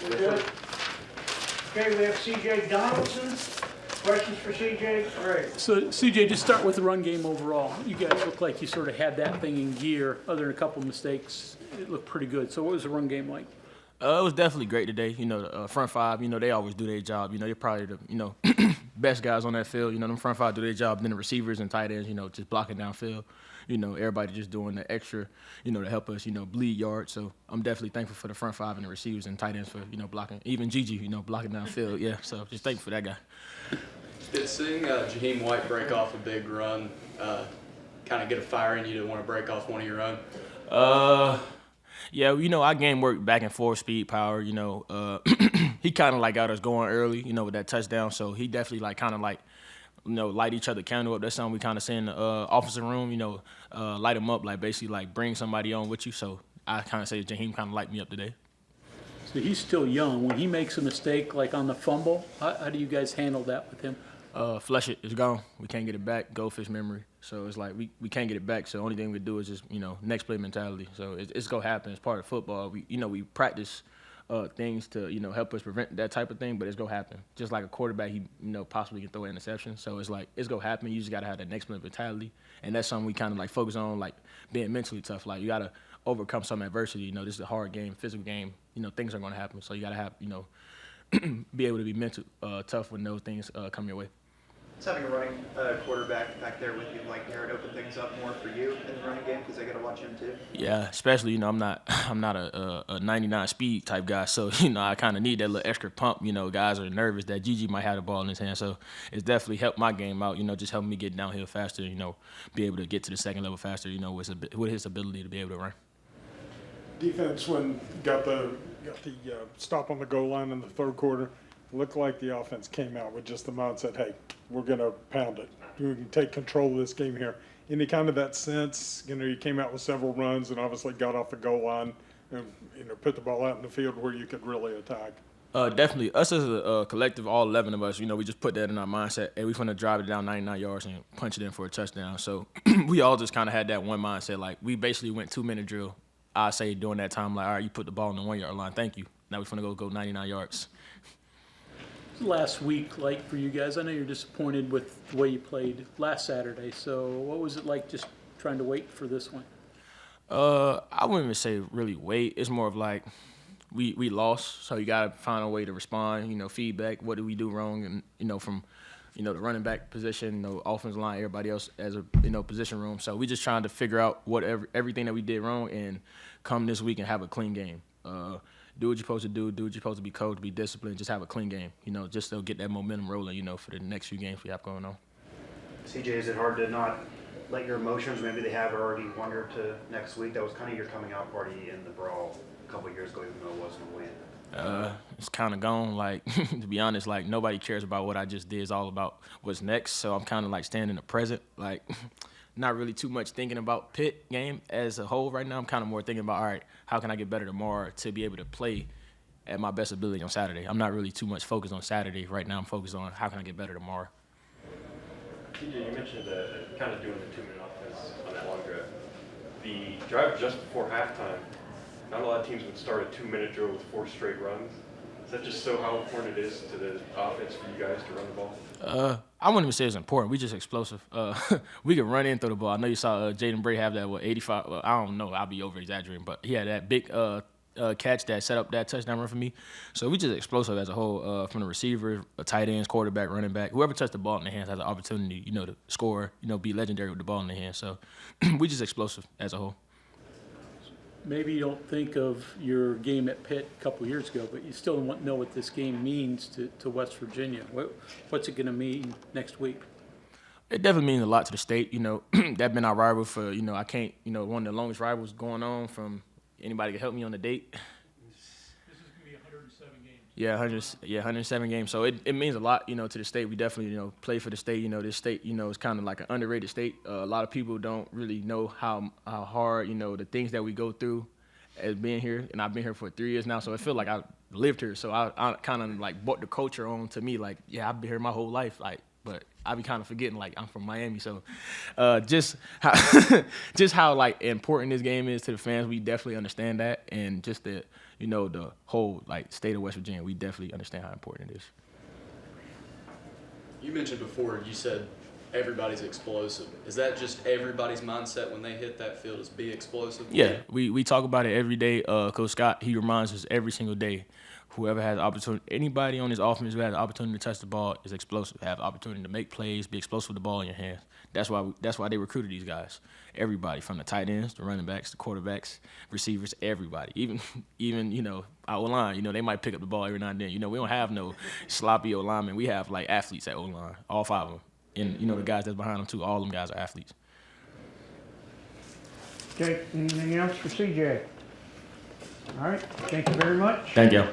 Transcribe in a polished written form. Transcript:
We're good. Okay, we have CJ Donaldson. Questions for CJ? All right. So, CJ, just start with the run game overall. You guys look like you sort of had that thing in gear. Other than a couple mistakes, it looked pretty good. So what was the run game like? It was definitely great today. You know, the front five, you know, they always do their job. You know, they're probably the, you know, best guys on that field. You know, them front five do their job. Then the receivers and tight ends, you know, just blocking downfield. You know, everybody just doing the extra, you know, to help us, you know, bleed yards. So I'm definitely thankful for the front five and the receivers and tight ends for, you know, blocking. Even Gigi, you know, blocking downfield. Yeah, so just thankful for that guy. Did seeing Jaheim White break off a big run kind of get a fire in you to want to break off one of your own? Yeah, you know, our game worked back and forth, speed, power, you know. He kind of like got us going early, you know, with that touchdown. So he definitely like kind of like, you know, light each other candle up. That's something we kind of say in the officer room, you know, light them up, like basically like bring somebody on with you. So I kind of say Jaheim kind of light me up today. So he's still young. When he makes a mistake, like on the fumble, how do you guys handle that with him? Flush it, it's gone. We can't get it back, goldfish memory. So it's like we can't get it back. So the only thing we do is just, you know, next play mentality. So it's going to happen. It's part of football. We practice things to, you know, help us prevent that type of thing, but it's going to happen. Just like a quarterback, he, you know, possibly can throw an interception. So it's like, it's going to happen. You just got to have that next play mentality. And that's something we kind of like focus on, like being mentally tough. Like you got to overcome some adversity. You know, this is a hard game, physical game. You know, things are going to happen. So you got to have, you know, be able to be mental tough when those things come your way. Just having a running quarterback back there with you, like, Garrett, open things up more for you in the running game because I got to watch him too. Yeah, especially, you know, I'm not a 99 speed type guy, so you know I kind of need that little extra pump. You know, guys are nervous that Gigi might have the ball in his hand, so it's definitely helped my game out. You know, just helping me get downhill faster. You know, be able to get to the second level faster. You know, with his ability to be able to run. Defense when got the stop on the goal line in the third quarter. Looked like the offense came out with just the mindset, hey, we're going to pound it. We can take control of this game here. Any kind of that sense, you know, you came out with several runs and obviously got off the goal line and, you know, put the ball out in the field where you could really attack. Definitely. Us as a collective, all 11 of us, you know, we just put that in our mindset. Hey, we're going to drive it down 99 yards and punch it in for a touchdown. So we all just kind of had that one mindset. Like, we basically went 2-minute drill. I say during that time, like, all right, you put the ball on the 1-yard line. Thank you. Now we're going to go 99 yards. Last week like for you guys? I know you're disappointed with the way you played last Saturday. So what was it like just trying to wait for this one? I wouldn't even say really wait. It's more of like we lost, so you got to find a way to respond, you know, feedback. What did we do wrong? And, you know, from, you know, the running back position, you know, offensive line, everybody else as a, you know, position room. So we just trying to figure out everything that we did wrong and come this week and have a clean game. Do what you're supposed to do what you're supposed to be coached, be disciplined, just have a clean game, you know, just to get that momentum rolling, you know, for the next few games we have going on. CJ, is it hard to not let your emotions, maybe they have already wandered to next week? That was kind of your coming out party in the brawl a couple of years ago, even though it wasn't a win. It's kind of gone. Like, to be honest, like, nobody cares about what I just did. It's all about what's next. So I'm kind of like standing in the present, like, not really too much thinking about Pitt game as a whole right now. I'm kind of more thinking about, all right, how can I get better tomorrow to be able to play at my best ability on Saturday? I'm not really too much focused on Saturday. Right now I'm focused on how can I get better tomorrow. CJ, you mentioned kind of doing the 2-minute offense on that long drive. The drive just before halftime, not a lot of teams would start a 2-minute drill with 4 straight runs. Is that just so how important it is to the offense for you guys to run the ball? I wouldn't even say it's important. We just explosive. We can run in through the ball. I know you saw Jaden Bray have that, 85? Well, I don't know. I'll be over-exaggerating. But he had that big catch that set up that touchdown run for me. So we just explosive as a whole, from the receiver, tight ends, quarterback, running back. Whoever touched the ball in their hands has an opportunity, you know, to score, you know, be legendary with the ball in their hands. So we just explosive as a whole. Maybe you don't think of your game at Pitt a couple years ago, but you still know what this game means to West Virginia. What's it going to mean next week? It definitely means a lot to the state. You know, that's been our rival for, you know, I can't, you know, one of the longest rivals going on from anybody can help me on the date. This is going to be 107 games. Yeah, 107 games. So it means a lot, you know, to the state. We definitely, you know, play for the state. You know, this state, you know, is kind of like an underrated state. A lot of people don't really know how hard, you know, the things that we go through as being here. And I've been here for 3 years now, so I feel like I lived here. So I kind of like brought the culture on to me. Like, yeah, I've been here my whole life. Like, but I be kind of forgetting, like, I'm from Miami. So just how like important this game is to the fans, we definitely understand that. And just the, you know, the whole like state of West Virginia, we definitely understand how important it is. You mentioned before, you said everybody's explosive. Is that just everybody's mindset when they hit that field is be explosive? Yeah, we talk about it every day. Coach Scott, he reminds us every single day, whoever has the opportunity, anybody on this offense who has the opportunity to touch the ball is explosive, have the opportunity to make plays, be explosive with the ball in your hands. That's why they recruited these guys. Everybody, from the tight ends, the running backs, the quarterbacks, receivers, everybody. Even you know, our O-line, you know, they might pick up the ball every now and then. You know, we don't have no sloppy O-linemen. We have, like, athletes at O-line, all 5 of them. And, you know, the guys that's behind them, too, all them guys are athletes. Okay, anything else for CJ? All right, thank you very much. Thank you.